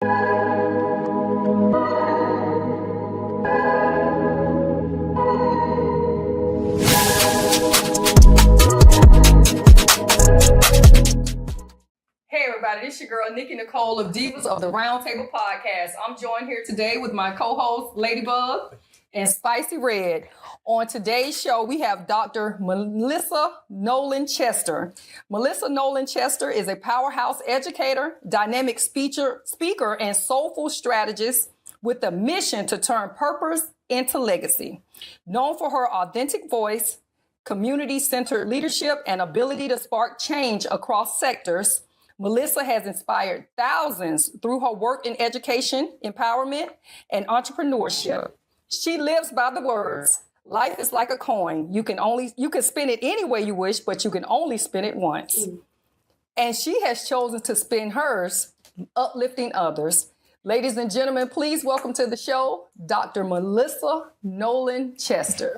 Hey everybody, this is your girl Nikki Nicole of Divas of the Roundtable Podcast. I'm joined here today with my co-host Ladybug and Spicy Red. On today's show, we have Dr. Melissa Nolan-Chester. Melissa Nolan-Chester is a powerhouse educator, dynamic speaker, and soulful strategist with a mission to turn purpose into legacy. Known for her authentic voice, community-centered leadership, and ability to spark change across sectors, Melissa has inspired thousands through her work in education, empowerment, and entrepreneurship. She lives by the words, life is like a coin. You can spin it any way you wish, but you can only spin it once. And she has chosen to spin hers, uplifting others. Ladies and gentlemen, please welcome to the show, Dr. Melissa Nolan-Chester.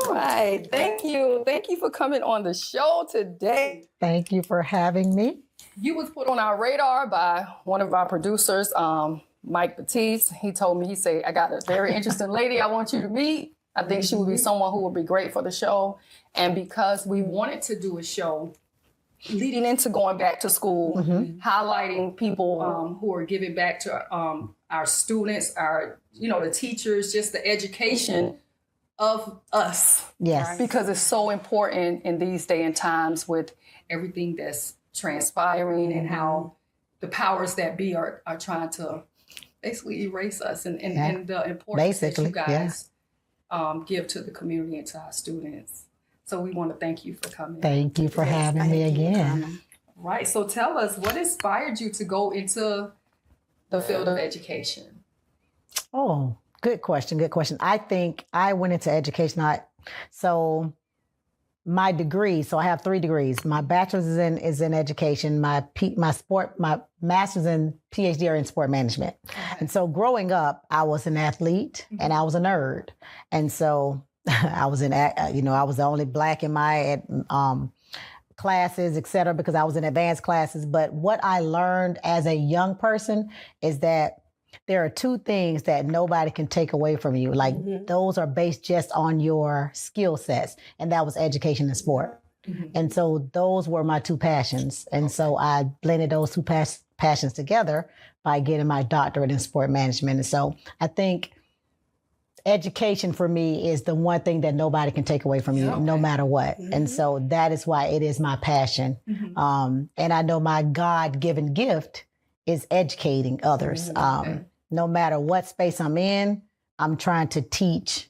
Right, thank you. Thank you for coming on the show today. Thank you for having me. You was put on our radar by one of our producers, Mike Batiste. He told me, he said, I got a very interesting lady I want you to meet. I think she would be someone who would be great for the show. And because we wanted to do a show leading into going back to school, highlighting people who are giving back to our students, the teachers, just the education of us. Yes. Right? Because it's so important in these day and times with everything that's transpiring and how the powers that be are trying to basically erase us and the importance that you guys give to the community and to our students. So we want to thank you for coming. Thank you for having me again. Right. So tell us, what inspired you to go into the field of education? Oh, good question. Good question. I think I went into education. My degree, so I have 3 degrees. My bachelor's is in education. My master's and PhD are in sport management. Okay. And so growing up, I was an athlete and I was a nerd. And so I was I was the only Black in my classes, et cetera, because I was in advanced classes. But what I learned as a young person is that there are 2 things that nobody can take away from you. Like those are based just on your skill sets. And that was education and sport. And so those were my 2 passions. And so I blended those 2 passions together by getting my doctorate in sport management. And so I think education for me is the one thing that nobody can take away from you, no matter what. And so that is why it is my passion. And I know my God-given gift is educating others. No matter what space I'm in, I'm trying to teach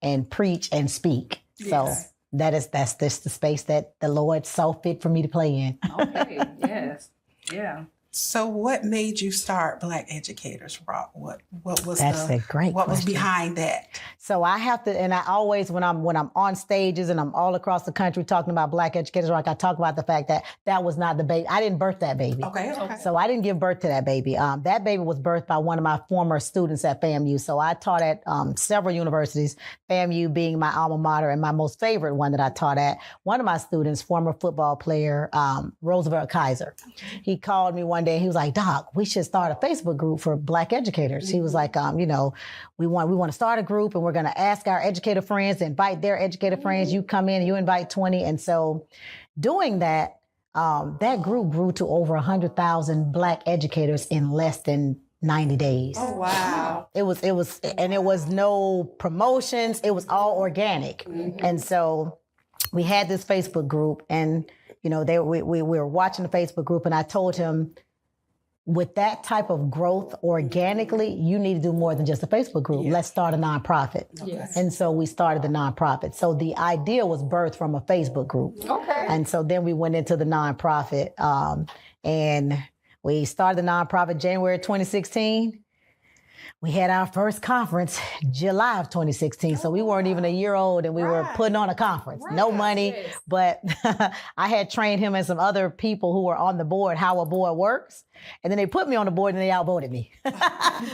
and preach and speak. Yes. So that's the space that the Lord saw fit for me to play in. Okay, yes, yeah. So what made you start Black Educators Rock? What was a great what question. Was behind that? So I have to, and I always, when I'm on stages and I'm all across the country talking about Black Educators Rock, I talk about the fact that was not the baby. I didn't birth that baby. Okay. So I didn't give birth to that baby. That baby was birthed by one of my former students at FAMU. So I taught at several universities, FAMU being my alma mater and my most favorite one that I taught at. One of my students, former football player, Roosevelt Kaiser, he called me one day. He was like, Doc, we should start a Facebook group for Black educators. He was like, we want to start a group and we're going to ask our educator friends to invite their educator friends. You come in and you invite 20. And so doing that, that group grew to over 100,000 Black educators in less than 90 days. Oh, wow. It was no promotions. It was all organic. And so we had this Facebook group and, we were watching the Facebook group and I told him, with that type of growth organically, you need to do more than just a Facebook group. Yes. Let's start a nonprofit. Yes. And so we started the nonprofit. So the idea was birthed from a Facebook group. Okay. And so then we went into the nonprofit and we started the nonprofit January 2016. We had our first conference July of 2016. So we weren't even a year old and we were putting on a conference. No money, but I had trained him and some other people who were on the board, how a board works. And then they put me on the board and they outvoted me.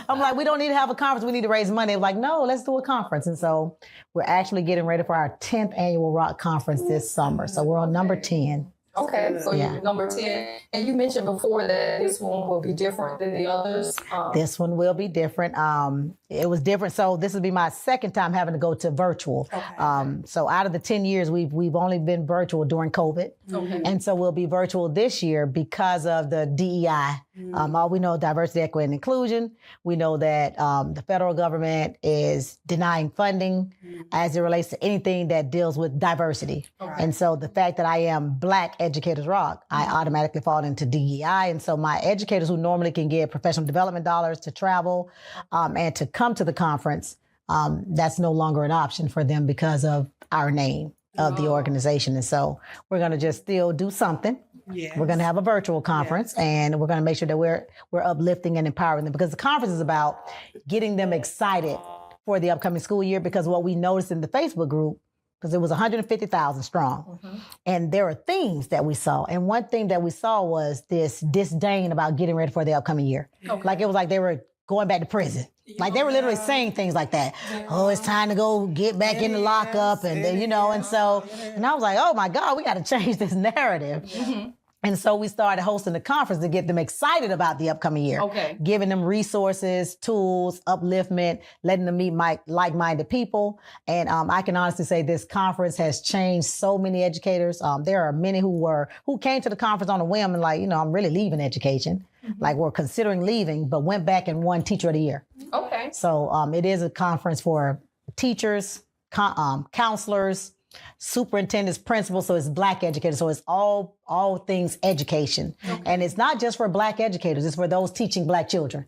I'm like, we don't need to have a conference. We need to raise money. They're like, no, let's do a conference. And so we're actually getting ready for our 10th annual Rock Conference this summer. So we're on number 10. Okay, so Yeah. you're number 10. And you mentioned before that this one will be different than the others. This one will be different. It was different. So this will be my second time having to go to virtual. Okay. So out of the 10 years, we've only been virtual during COVID. Okay. And so we'll be virtual this year because of the DEI. All we know, diversity, equity, and inclusion. We know that the federal government is denying funding as it relates to anything that deals with diversity. And so the fact that I am Black Educators Rock, I automatically fall into DEI. And so my educators who normally can get professional development dollars to travel and to come to the conference, that's no longer an option for them because of our name of the organization. And so we're going to just still do something. Yes. We're going to have a virtual conference, and we're going to make sure that we're uplifting and empowering them, because the conference is about getting them excited for the upcoming school year. Because what we noticed in the Facebook group, because it was 150,000 strong, and there are themes that we saw. And one thing that we saw was this disdain about getting ready for the upcoming year. Like it was like they were going back to prison. Like they were literally saying things like that. Oh, it's time to go get back in the lockup, and and so, and I was like, oh my God, we got to change this narrative. And so we started hosting the conference to get them excited about the upcoming year. Okay. Giving them resources, tools, upliftment, letting them meet like-minded people. And I can honestly say this conference has changed so many educators. There are many who came to the conference on a whim and I'm really leaving education. Like we're considering leaving, but went back and won Teacher of the Year. Okay. So it is a conference for teachers, counselors, superintendents, principals. So it's Black educators. So it's all things education. And it's not just for Black educators. It's for those teaching Black children.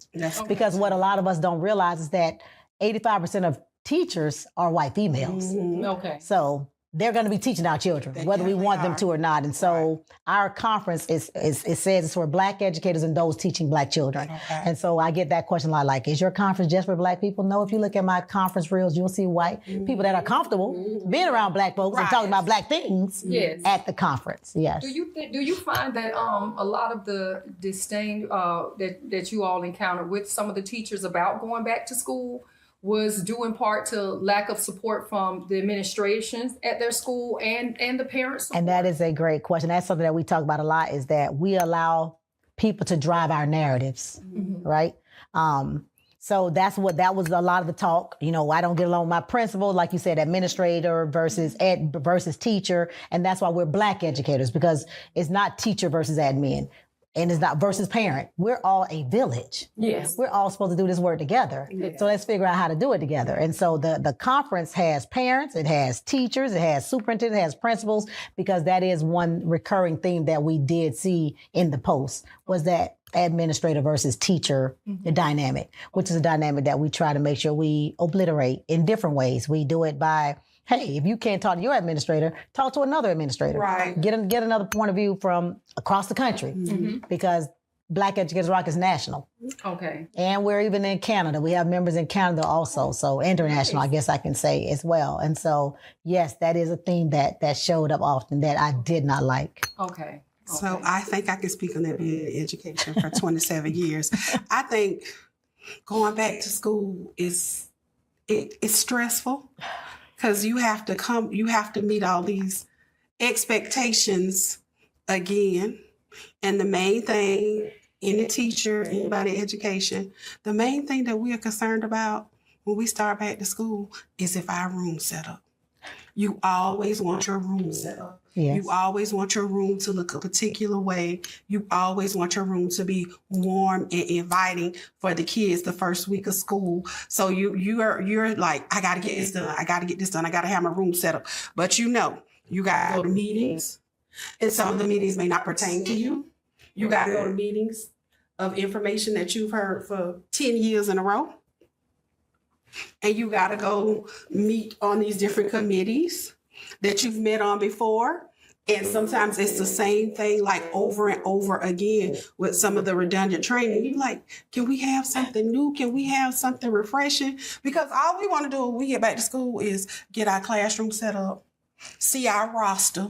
Because what a lot of us don't realize is that 85% of teachers are white females. Okay. So they're going to be teaching our children, whether we want them to or not. And so our conference it says it's for Black educators and those teaching Black children. And so I get that question a lot, like, is your conference just for Black people? No, if you look at my conference reels, you'll see white people that are comfortable being around Black folks and talking about Black things at the conference. Yes. Do you find that a lot of the disdain that you all encountered with some of the teachers about going back to school was due in part to lack of support from the administrations at their school and the parents? And that is a great question. That's something that we talk about a lot, is that we allow people to drive our narratives, right? So that was a lot of the talk. I don't get along with my principal, like you said, administrator versus teacher. And that's why we're Black educators, because it's not teacher versus admin. And it's not versus parent. We're all a village. Yes. We're all supposed to do this work together. Yes. So let's figure out how to do it together. And so the conference has parents, it has teachers, it has superintendents, it has principals, because that is one recurring theme that we did see in the post, was that administrator versus teacher dynamic, which is a dynamic that we try to make sure we obliterate in different ways. We do it by, hey, if you can't talk to your administrator, talk to another administrator. Right. Get another point of view from across the country, because Black Educators Rock is national. Okay. And we're even in Canada. We have members in Canada also. So international, I guess I can say as well. And so, yes, that is a theme that showed up often that I did not like. Okay. So I think I can speak on that, being in education for 27 years. I think going back to school it's stressful, because you have to meet all these expectations again. And the main thing, any teacher, anybody in education, the main thing that we are concerned about when we start back to school is if our room's set up. You always want your room set up. Yes. You always want your room to look a particular way. You always want your room to be warm and inviting for the kids the first week of school. So you're like, I gotta get this done. I gotta get this done. I gotta have my room set up. But you gotta go to meetings, and some of the meetings may not pertain to you. You gotta go to meetings of information that you've heard for 10 years in a row. And you gotta go meet on these different committees that you've met on before. And sometimes it's the same thing, like over and over again with some of the redundant training. You're like, can we have something new? Can we have something refreshing? Because all we want to do when we get back to school is get our classroom set up, see our roster,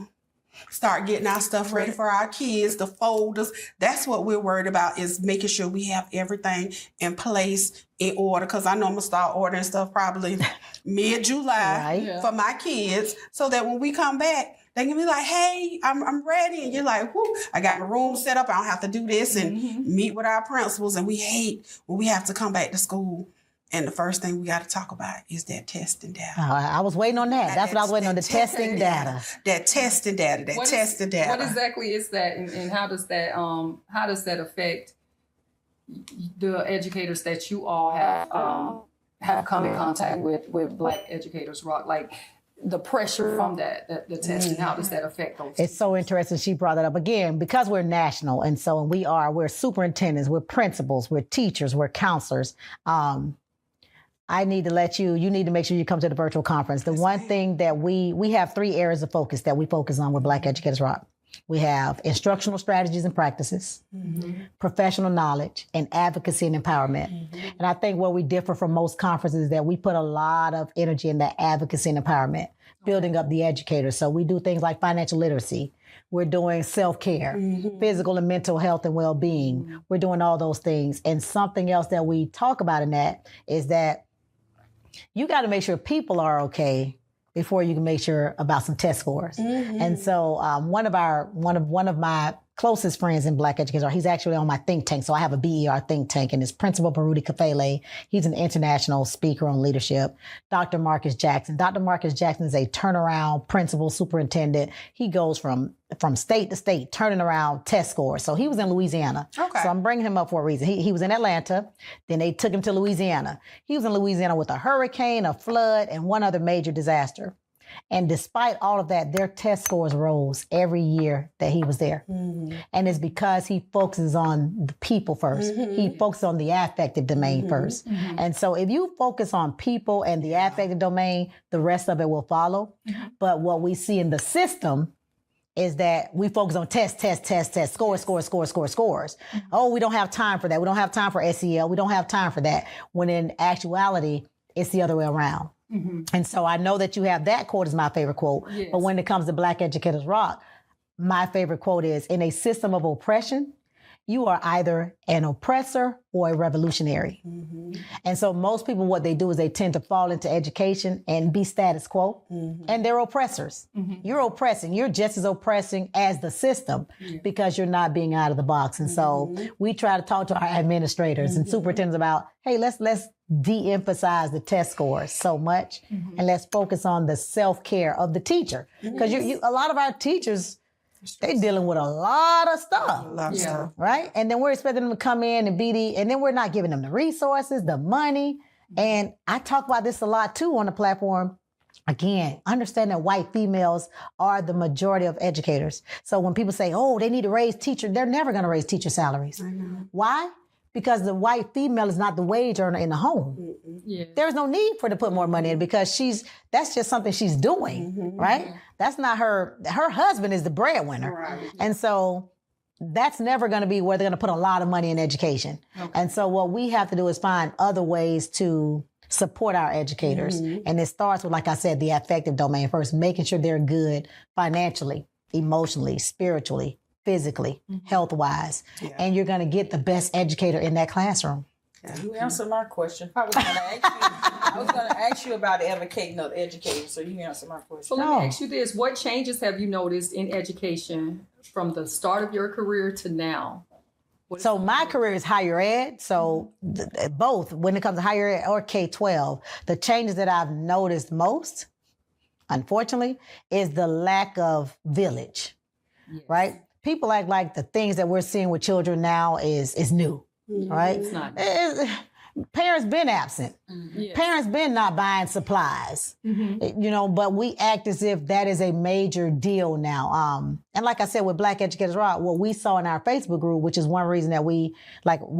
start getting our stuff ready for our kids, the folders. That's what we're worried about, is making sure we have everything in place, in order. Because I know I'm going to start ordering stuff probably mid-July for my kids, so that when we come back, They can be like, hey, I'm ready. And you're like, whoo, I got my room set up. I don't have to do this and meet with our principals. And we hate when we have to come back to school. And the first thing we got to talk about is that testing data. I was waiting on that. That's what I was waiting on, the testing data. That testing data, that testing data. What exactly is that, and how does that affect the educators that you all have come in contact with Black Educators Rock? Like the pressure from the testing, how does that affect those? It's so interesting she brought that up again, because we're national, and so we're superintendents, we're principals, we're teachers, we're counselors. I need to let you need to make sure you come to the virtual conference. The one thing that we have 3 areas of focus that we focus on with Black Educators Rock. We have instructional strategies and practices, professional knowledge, and advocacy and empowerment. And I think where we differ from most conferences is that we put a lot of energy in that advocacy and empowerment, building up the educators. So we do things like financial literacy. We're doing self-care, physical and mental health and well-being. We're doing all those things. And something else that we talk about in that is that you got to make sure people are okay before you can make sure about some test scores. And so one of my closest friends in Black Educators, he's actually on my think tank. So I have a BER think tank, and it's Principal Baruti Kafele. He's an international speaker on leadership. Dr. Marcus Jackson. Dr. Marcus Jackson is a turnaround principal superintendent. He goes from state to state, turning around test scores. So he was in Louisiana. Okay. So I'm bringing him up for a reason. He was in Atlanta. Then they took him to Louisiana. He was in Louisiana with a hurricane, a flood, and one other major disaster. And despite all of that, their test scores rose every year that he was there. And it's because he focuses on the people first. He focuses on the affective domain first. And so if you focus on people and the affective domain, the rest of it will follow. But what we see in the system is that we focus on test, scores. Oh, we don't have time for that. We don't have time for SEL. We don't have time for that. When in actuality, it's the other way around. And so I know that you have that quote as my favorite quote. Yes. But when it comes to Black Educators Rock, my favorite quote is, in a system of oppression, you are either an oppressor or a revolutionary. And so most people, what they do is they tend to fall into education and be status quo, and they're oppressors. You're oppressing. You're just as oppressing as the system because you're not being out of the box. And so we try to talk to our administrators and superintendents about, hey, let's de-emphasize the test scores so much, and let's focus on the self-care of the teacher. Because a lot of our teachers, they're dealing with a lot of stuff, right? And then we're expecting them to come in and and then we're not giving them the resources, the money. And I talk about this a lot too on the platform. Again, understand that white females are the majority of educators. So when people say, oh, they need to raise teachers, they're never going to raise teacher salaries. Why? Because the white female is not the wage earner in the home. There's no need for her to put more money in because that's just something she's doing, right? That's not her husband is the breadwinner. Right. And so that's never going to be where they're going to put a lot of money in education. And so what we have to do is find other ways to support our educators. And it starts with, like I said, the affective domain first, making sure they're good financially, emotionally, spiritually, physically, health-wise, and you're going to get the best educator in that classroom. You answered my question. I was going to ask you about advocating of educators, so you answered my question. So let me ask you this. What changes have you noticed in education from the start of your career to now? So my career is higher ed. So both, when it comes to higher ed or K-12, the changes that I've noticed most, unfortunately, is the lack of village, right? People act like the things that we're seeing with children now is new, right? It's not. Parents been absent. Parents been not buying supplies, but we act as if that is a major deal now. And like I said, with Black Educators Rock, what we saw in our Facebook group, which is one reason that we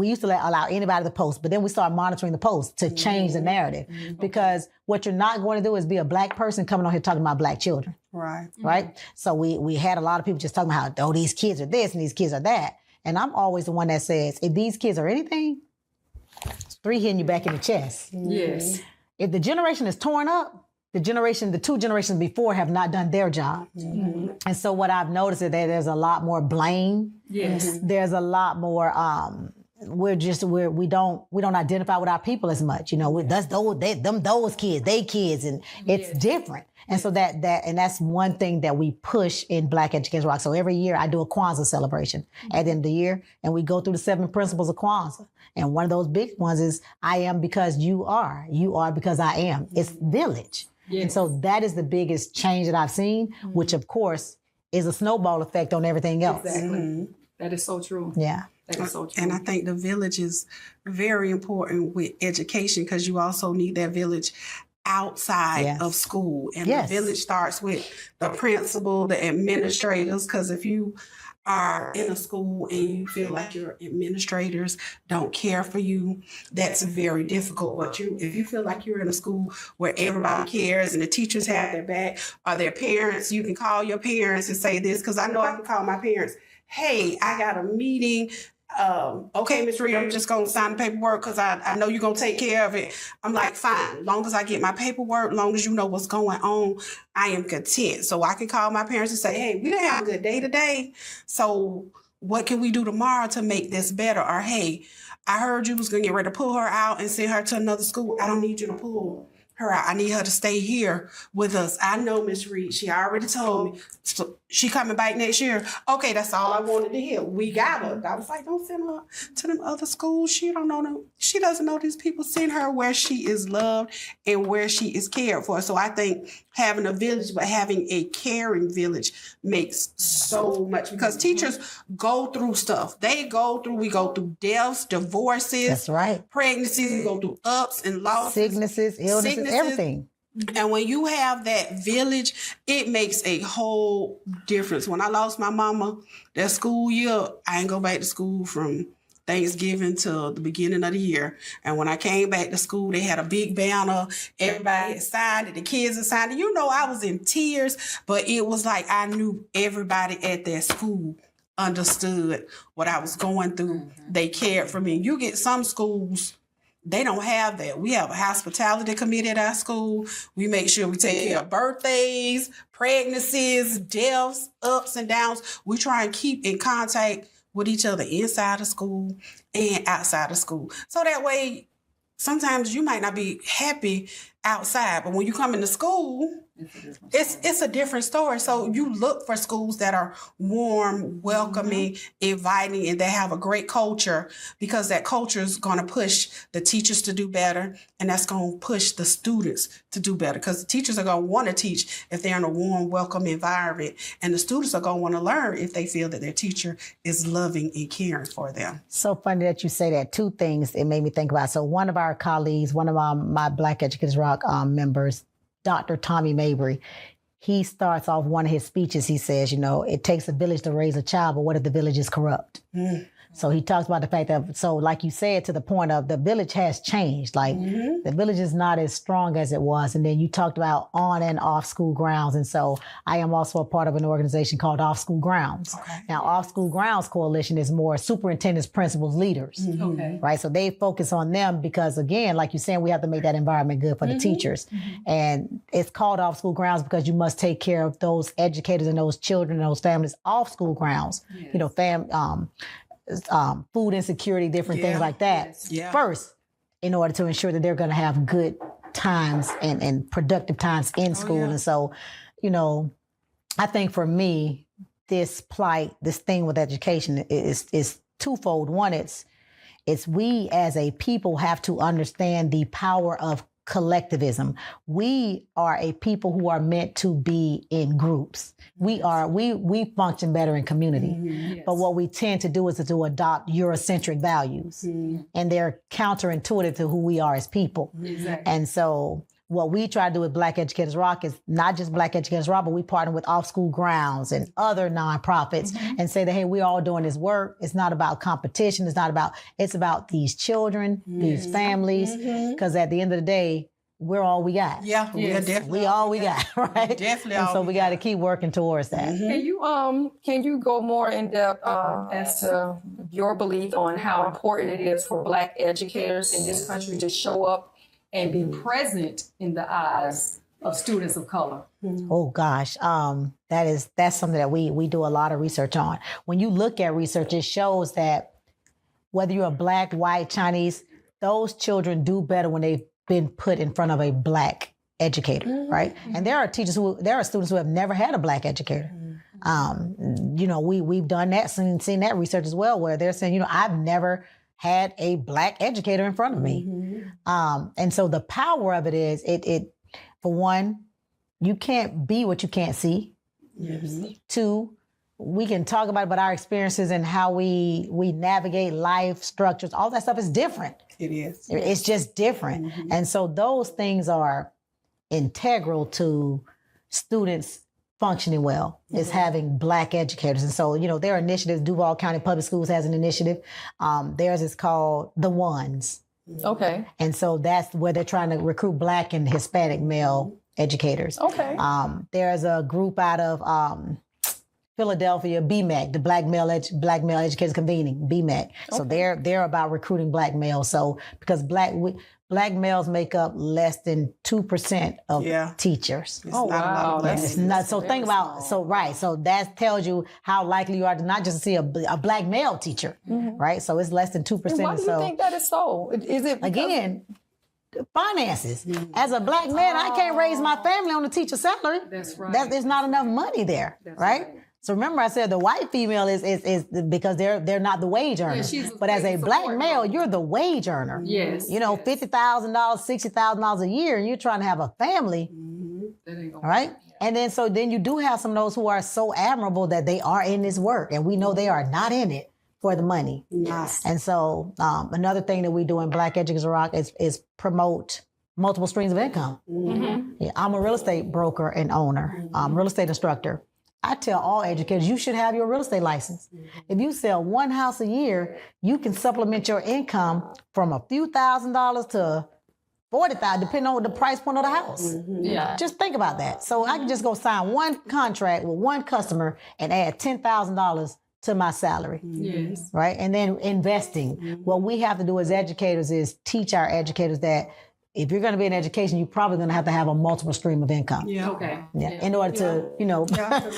used to allow anybody to post, but then we started monitoring the posts to change the narrative. Because what you're not going to do is be a Black person coming on here talking about Black children. Right. So we had a lot of people just talking about how, these kids are this and these kids are that. And I'm always the one that says, if these kids are anything, it's 3 hitting you back in the chest. Yes. If the generation is torn up, the 2 generations before have not done their job. And so what I've noticed is that there's a lot more blame. Yes. There's a lot more we don't identify with our people as much. You know, that's those kids, they kids, and it's different. And so that's one thing that we push in Black Educators Rock. So every year I do a Kwanzaa celebration at the end of the year, and we go through the 7 principles of Kwanzaa. And one of those big ones is, I am because you are because I am. It's village. Yes. And so that is the biggest change that I've seen, which of course is a snowball effect on everything else. Exactly. That is so true. Yeah. That is so true. And I think the village is very important with education, because you also need that village outside of school. And the village starts with the principal, the administrators, because if you are in a school and you feel like your administrators don't care for you, that's very difficult. But if you feel like you're in a school where everybody cares and the teachers have their back, or their parents, you can call your parents and say this, because I know I can call my parents. Hey, I got a meeting. Okay, Miss Reed, I'm just going to sign the paperwork because I know you're going to take care of it. I'm like, fine. As long as I get my paperwork, as long as you know what's going on, I am content. So I can call my parents and say, hey, we didn't have a good day today. So what can we do tomorrow to make this better? Or, hey, I heard you was going to get ready to pull her out and send her to another school. I don't need you to pull her out. I need her to stay here with us. I know Miss Reed. She already told me. So she coming back next year. Okay, that's all I wanted to hear. We got her. I was like, don't send her to them other schools. She don't know them. She doesn't know these people. Send her where she is loved and where she is cared for. So I think having a village, but having a caring village makes so much, because teachers go through stuff. We go through deaths, divorces. That's right. Pregnancies. We go through ups and losses. Sicknesses, illnesses, everything. And when you have that village, it makes a whole difference. When I lost my mama, that school year, I didn't go back to school from Thanksgiving till the beginning of the year. And when I came back to school, they had a big banner. Everybody had signed it. The kids had signed it. You know, I was in tears, but it was like I knew everybody at that school understood what I was going through. They cared for me. You get some schools, they don't have that. We have a hospitality committee at our school. We make sure we take care of birthdays, pregnancies, deaths, ups and downs. We try and keep in contact with each other inside of school and outside of school. So that way, sometimes you might not be happy outside, but when you come into school, it's a different story. So you look for schools that are warm, welcoming, inviting, and they have a great culture, because that culture is going to push the teachers to do better, and that's going to push the students to do better, because the teachers are going to want to teach if they're in a warm, welcome environment, and the students are going to want to learn if they feel that their teacher is loving and caring for them. So funny that you say that. 2 things it made me think about. So one of our colleagues, one of my Black Educators Rock members, Dr. Tommy Mabry, he starts off one of his speeches. He says, you know, it takes a village to raise a child, but what if the village is corrupt? So he talks about the fact that, so like you said, to the point of the village has changed. Like the village is not as strong as it was. And then you talked about on and off school grounds. And so I am also a part of an organization called Off School Grounds. Okay. Now, Off School Grounds Coalition is more superintendents, principals, leaders. Okay. Right. So they focus on them because, again, like you're saying, we have to make that environment good for the teachers. And it's called Off School Grounds because you must take care of those educators and those children and those families off school grounds. Yes. You know, food insecurity, different things like that first, in order to ensure that they're going to have good times and productive times in school. And so, you know, I think for me, this plight, this thing with education is twofold. One, it's we as a people have to understand the power of collectivism. We are a people who are meant to be in groups. We function better in community. But what we tend to do is to adopt Eurocentric values. And they're counterintuitive to who we are as people. And so what we try to do with Black Educators Rock is not just Black Educators Rock, but we partner with Off School Grounds and other nonprofits and say that, hey, we're all doing this work. It's not about competition. It's about these children, these families, because at the end of the day, we're all we got. Yeah, we all we got, right? Definitely. And so we got to keep working towards that. Can you go more in depth as to your belief on how important it is for Black educators in this country to show up and be present in the eyes of students of color? Oh gosh, that's something that we do a lot of research on. When you look at research, it shows that whether you're a black, white, Chinese, those children do better when they've been put in front of a black educator, right? And there are students who have never had a black educator. We've done that, seen that research as well, where they're saying, I've never had a black educator in front of me. And so the power of it is, it for one, you can't be what you can't see. Yes. Two, we can talk about our experiences and how we navigate life structures. All that stuff is different. It is. It's just different. And so those things are integral to students functioning well, is having black educators. And so, there are initiatives. Duval County Public Schools has an initiative. Theirs is called The Ones. Okay. And so that's where they're trying to recruit black and Hispanic male educators. Okay. There's a group out of Philadelphia, BMAC, the Black Male Educators Convening, BMAC. So they're about recruiting black males. So because black males make up less than 2% of teachers. It's not a lot of that's It's not, so think about, so that tells you how likely you are to not just see a black male teacher, right? So it's less than 2%. And why do you think that is so? Is it because Again, finances. As a black man, I can't raise my family on a teacher salary. That's right. There's not enough money there, right? So remember, I said the white female is because they're not the wage earner. But as a black male, you're the wage earner. Yes. $50,000, $60,000 a year, and you're trying to have a family, That ain't gonna all right? And then you do have some of those who are so admirable that they are in this work, and we know they are not in it for the money. Yes. And so another thing that we do in Black Educators Rock is promote multiple streams of income. Yeah, I'm a real estate broker and owner, real estate instructor. I tell all educators, you should have your real estate license. If you sell one house a year, you can supplement your income from a few $1,000s to $40,000, depending on the price point of the house. Yeah. Just think about that. So I can just go sign one contract with one customer and add $10,000 to my salary. Yes. Right? And then investing. What we have to do as educators is teach our educators that if you're going to be in education, you're probably going to have a multiple stream of income. Yeah. Okay. Yeah. In order to, Yeah, 'cause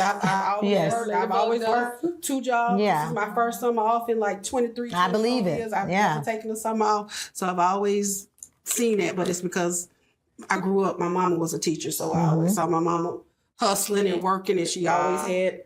I've always worked 2 jobs. Yeah. This is my first summer off in like 23 I believe 24 it. years. I've Yeah. never taken a summer off. So I've always seen it, but it's because I grew up, my mama was a teacher. So I always saw my mama hustling and working, and she always had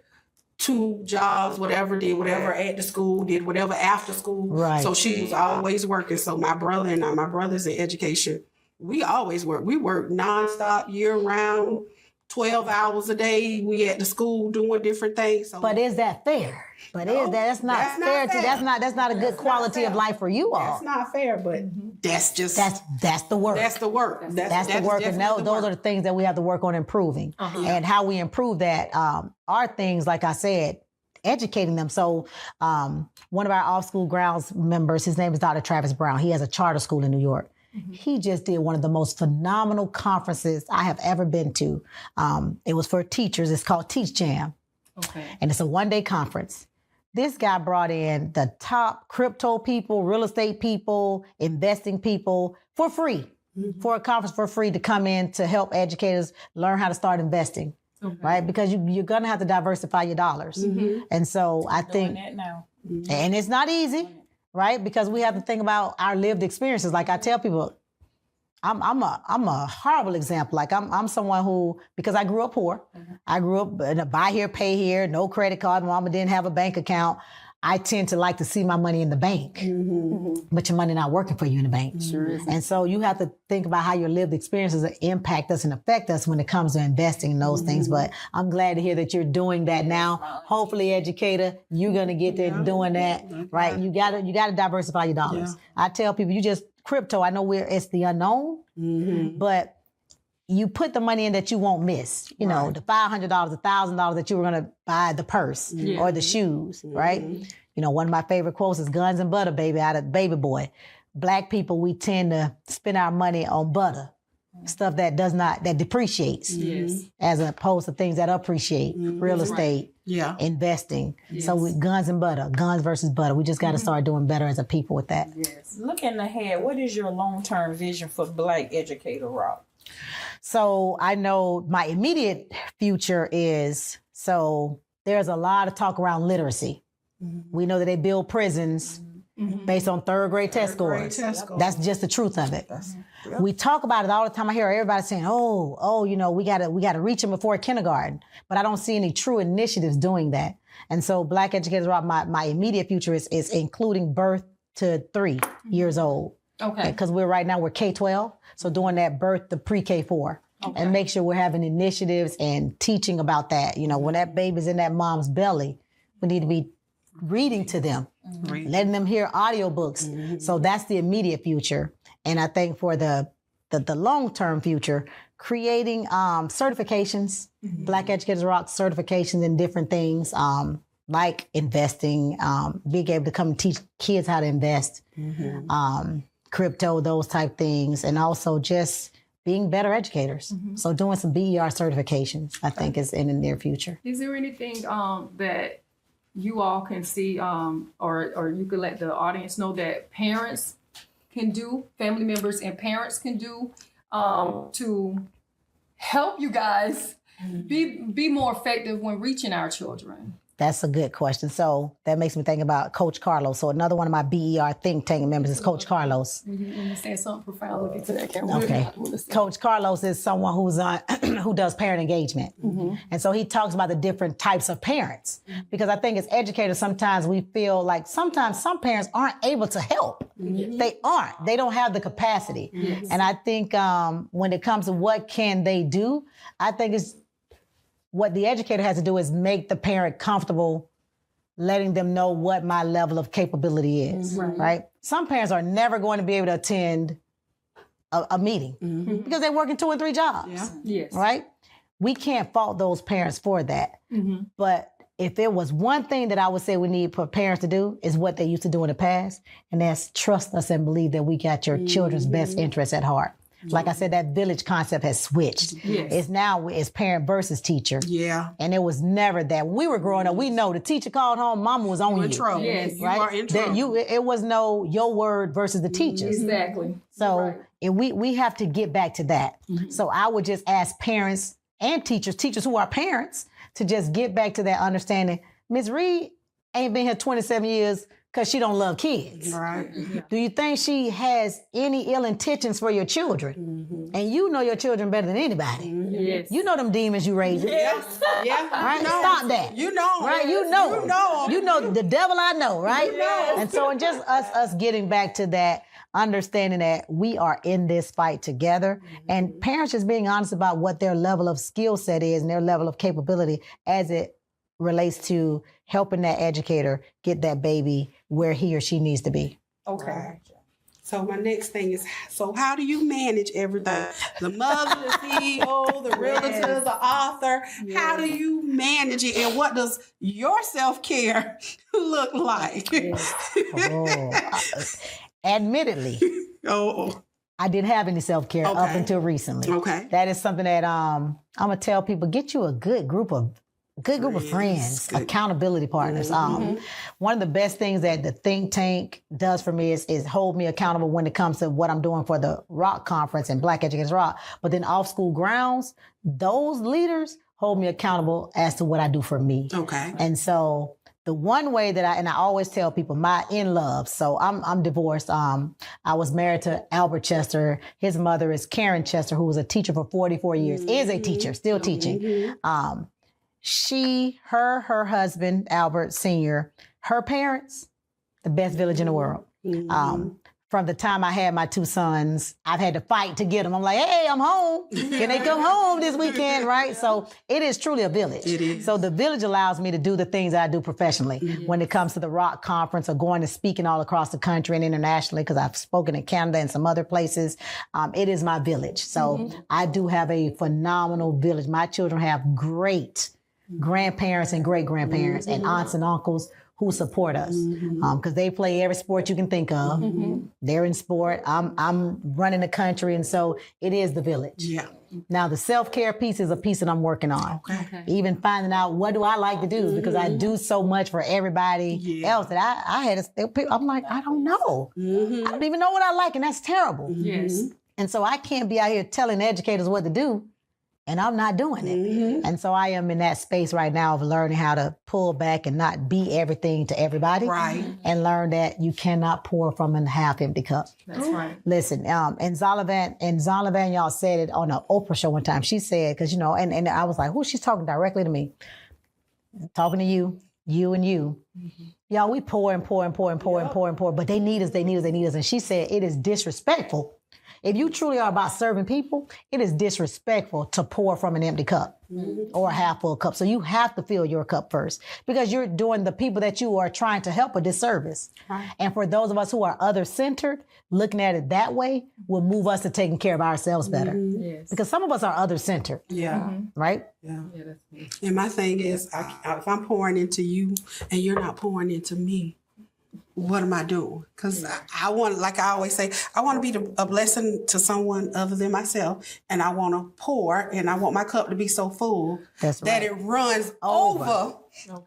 2 jobs, did whatever at the school, did whatever after school. Right. So she was always working. So my brother and my brothers in education, we always work. We work nonstop, year round, 12 hours a day. We at the school doing different things. So but is that fair? That's not fair. That's not a good quality of life for you all. that's not fair, but that's just That's the work. that's the work. That's the work, and those are the things that we have to work on improving. And how we improve that are things, like I said, educating them. So one of our off-school grounds members, his name is Dr. Travis Brown. He has a charter school in New York. He just did one of the most phenomenal conferences I have ever been to. It was for teachers. It's called Teach Jam. Okay. And it's a one-day conference. This guy brought in the top crypto people, real estate people, investing people for free, for a conference for free, to come in to help educators learn how to start investing, right? Because you're going to have to diversify your dollars. And so I think, Doing that now. and it's not easy, right? Because we have to think about our lived experiences. Like I tell people, I'm a horrible example. Like I'm someone who, because I grew up poor, I grew up in a buy here, pay here, no credit card. Mama didn't have a bank account. I tend to like to see my money in the bank, but your money not working for you in the bank. Sure is. And so you have to think about how your lived experiences impact us and affect us when it comes to investing in those things. But I'm glad to hear that you're doing that now. Hopefully, educator, you're gonna get there doing that, right? You gotta diversify your dollars. I tell people, you just crypto. I know it's the unknown, but you put the money in that you won't miss. You know, the $500, $1,000 that you were gonna buy the purse or the shoes, right? You know, one of my favorite quotes is "Guns and butter, baby," out of Baby Boy. Black people, we tend to spend our money on butter, stuff that depreciates, as opposed to things that appreciate, real estate, investing. So guns and butter, guns versus butter. We just got to start doing better as a people with that. Yes. Looking ahead, what is your long-term vision for Black Educator Rock? So I know my immediate future is, so there's a lot of talk around literacy. We know that they build prisons based on third grade test Grade scores. test scores. That's just the truth of it. We talk about it all the time. I hear everybody saying, oh, you know, we gotta reach them before kindergarten. But I don't see any true initiatives doing that. And so Black Educators Rock, my immediate future is including birth to 3 years old. Okay. Because we're K-12. So doing that birth to pre-K4. Okay. And make sure we're having initiatives and teaching about that. You know, when that baby's in that mom's belly, we need to be reading to them, letting them hear audiobooks. So that's the immediate future. And I think for the long-term future, creating certifications, Black Educators Rock certifications in different things, like investing, being able to come and teach kids how to invest, crypto, those type things, and also just being better educators. So doing some BER certifications, I think, is in the near future. Is there anything that you all can see, or you could let the audience know that parents can do, family members and parents can do, to help you guys be more effective when reaching our children? That's a good question. So that makes me think about Coach Carlos. So another one of my BER think tank members is Coach Carlos. You say something profound, look into that camera. Okay. Coach Carlos is someone who's who does parent engagement. And so he talks about the different types of parents. Because I think as educators, sometimes we feel like sometimes some parents aren't able to help. They aren't. They don't have the capacity. And I think when it comes to what can they do, I think it's what the educator has to do is make the parent comfortable letting them know what my level of capability is, right? Some parents are never going to be able to attend a meeting because they're working 2 and 3 jobs, Yes. right? We can't fault those parents for that. But if there was one thing that I would say we need for parents to do is what they used to do in the past, and that's trust us and believe that we got your children's best interests at heart. Like I said, that village concept has switched. It's now it's parent versus teacher. Yeah. And it was never that. When we were growing up, we know the teacher called home, mama was on You're you. in trouble. Yes. You Right? are in That trouble. it was no your word versus the teachers. Exactly. So and we have to get back to that. So I would just ask parents and teachers who are parents, to just get back to that understanding. Ms. Reed ain't been here 27 years because she don't love kids. Right. Do you think she has any ill intentions for your children? And you know your children better than anybody. Yes. You know them demons you raising. Yes. Yeah. Right? You know. Stop that. You know. Right? You know. You know. You know the devil I know, right? know. And so just us getting back to that, understanding that we are in this fight together, and parents just being honest about what their level of skill set is and their level of capability as it relates to helping that educator get that baby where he or she needs to be. Okay. Right. So my next thing is, so how do you manage everything? The mother, the CEO, the realtor, the author. How do you manage it, and what does your self-care look like? Admittedly, Oh, I didn't have any self-care up Okay. until recently. okay. That is something that I'm gonna tell people: get you a good group of friends, Good. accountability partners. One of the best things that the think tank does for me is hold me accountable when it comes to what I'm doing for the Rock Conference and Black Educators Rock. But then off school grounds, those leaders hold me accountable as to what I do for me. Okay. And so the one way that I always tell people, my in-love, so I'm divorced. I was married to Albert Chester. His mother is Karen Chester, who was a teacher for 44 years, is a teacher, still teaching. Her husband, Albert Sr., her parents, the best village in the world. From the time I had my 2 sons, I've had to fight to get them. I'm like, hey, I'm home. Can they come home this weekend, right? So it is truly a village. It is. So the village allows me to do the things that I do professionally when it comes to the Rock Conference or going and speaking all across the country and internationally, because I've spoken in Canada and some other places. It is my village. So I do have a phenomenal village. My children have great grandparents and great-grandparents and aunts and uncles who support us, because they play every sport you can think of. They're in sport. I'm running the country, and so it is the village. Yeah. Now the self-care piece is a piece that I'm working on. Okay. Even finding out what do I like to do, because I do so much for everybody else that I had to. I'm like, I don't know. I don't even know what I like, and that's terrible. Yes. And so I can't be out here telling educators what to do and I'm not doing it. And so I am in that space right now of learning how to pull back and not be everything to everybody. Right. And learn that you cannot pour from a half empty cup. That's right. Listen, and Zalavan, y'all said it on an Oprah show one time. She said, because, and I was like, she's talking directly to me. Talking to you and you. Y'all, we pour and pour and pour and pour and pour and pour, but they need us. And she said, it is disrespectful. If you truly are about serving people, it is disrespectful to pour from an empty cup or a half full cup. So you have to fill your cup first because you're doing the people that you are trying to help a disservice. Right. And for those of us who are other-centered, looking at it that way will move us to taking care of ourselves better. Yes. Because some of us are other-centered. Yeah. Right? Yeah. That's me. And my thing is, if I'm pouring into you and you're not pouring into me, what am I doing? Because I want, like I always say, I want to be a blessing to someone other than myself. And I want to pour, and I want my cup to be so full that it runs over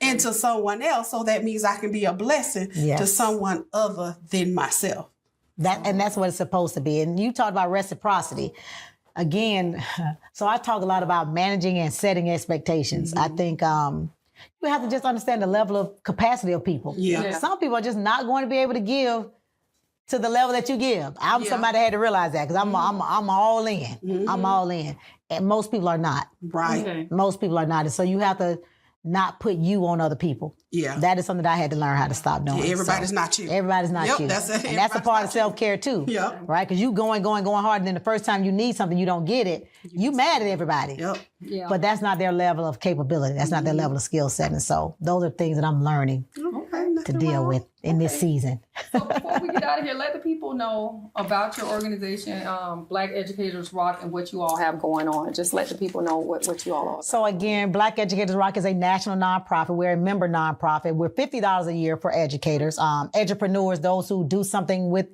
into someone else. So that means I can be a blessing to someone other than myself. And that's what it's supposed to be. And you talked about reciprocity. Again, so I talk a lot about managing and setting expectations. I think you have to just understand the level of capacity of people. Yeah. Some people are just not going to be able to give to the level that you give. I'm somebody that had to realize that because I'm all in. I'm all in. And most people are not. Right. Okay. Most people are not. And so you have to not put you on other people. Yeah. That is something that I had to learn how to stop doing. Everybody's not you. Everybody's not you. That's it. And that's a part of self-care too. Yeah. Right? Because you going hard, and then the first time you need something, you don't get it. You mad at everybody. Yep. Yeah. But that's not their level of capability. That's not their level of skill set. And so those are things that I'm learning to deal with in this season. So before we get out of here, let the people know about your organization, Black Educators Rock, and what you all have going on. Just let the people know what you all are. So again, Black Educators Rock is a national nonprofit. We're a member nonprofit. We're $50 a year for educators. Edupreneurs, those who do something with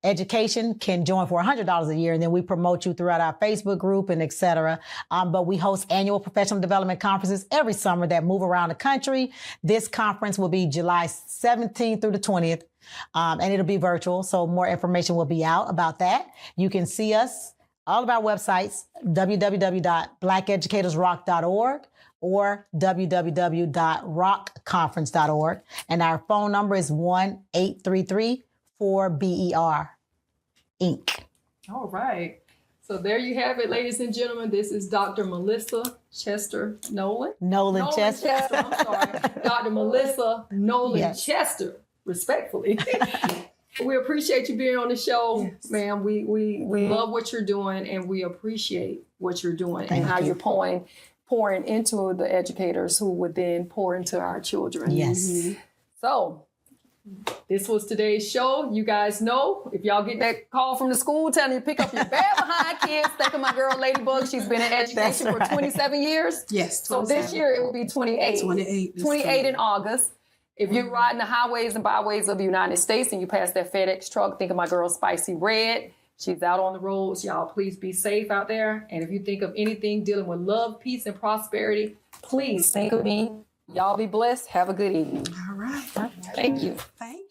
education, can join for $100 a year. And then we promote you throughout our Facebook group and et cetera. But we host annual professional development conferences every summer that move around the country. This conference will be July 17th through the 20th. And it'll be virtual. So more information will be out about that. You can see us, all of our websites, www.blackeducatorsrock.org or www.rockconference.org. And our phone number is 1-833-4BER Inc. All right. So there you have it, ladies and gentlemen. This is Dr. Melissa Chester Nolan. Nolan-Chester. I'm sorry. Dr. Melissa Nolan-Chester, respectfully. We appreciate you being on the show, ma'am. We love what you're doing, and we appreciate what you're doing and how you're pouring into the educators who would then pour into our children. Yes. So this was today's show. You guys know, if y'all get that call from the school telling you to pick up your bad behind kids, think of my girl Ladybug. She's been in education for 27 years. Yes. So this year it will be 28. 28 in August. If you're riding the highways and byways of the United States and you pass that FedEx truck, think of my girl Spicy Red. She's out on the roads. Y'all, please be safe out there. And if you think of anything dealing with love, peace, and prosperity, please think of me. Y'all be blessed. Have a good evening. All right. Thank you. Thank you.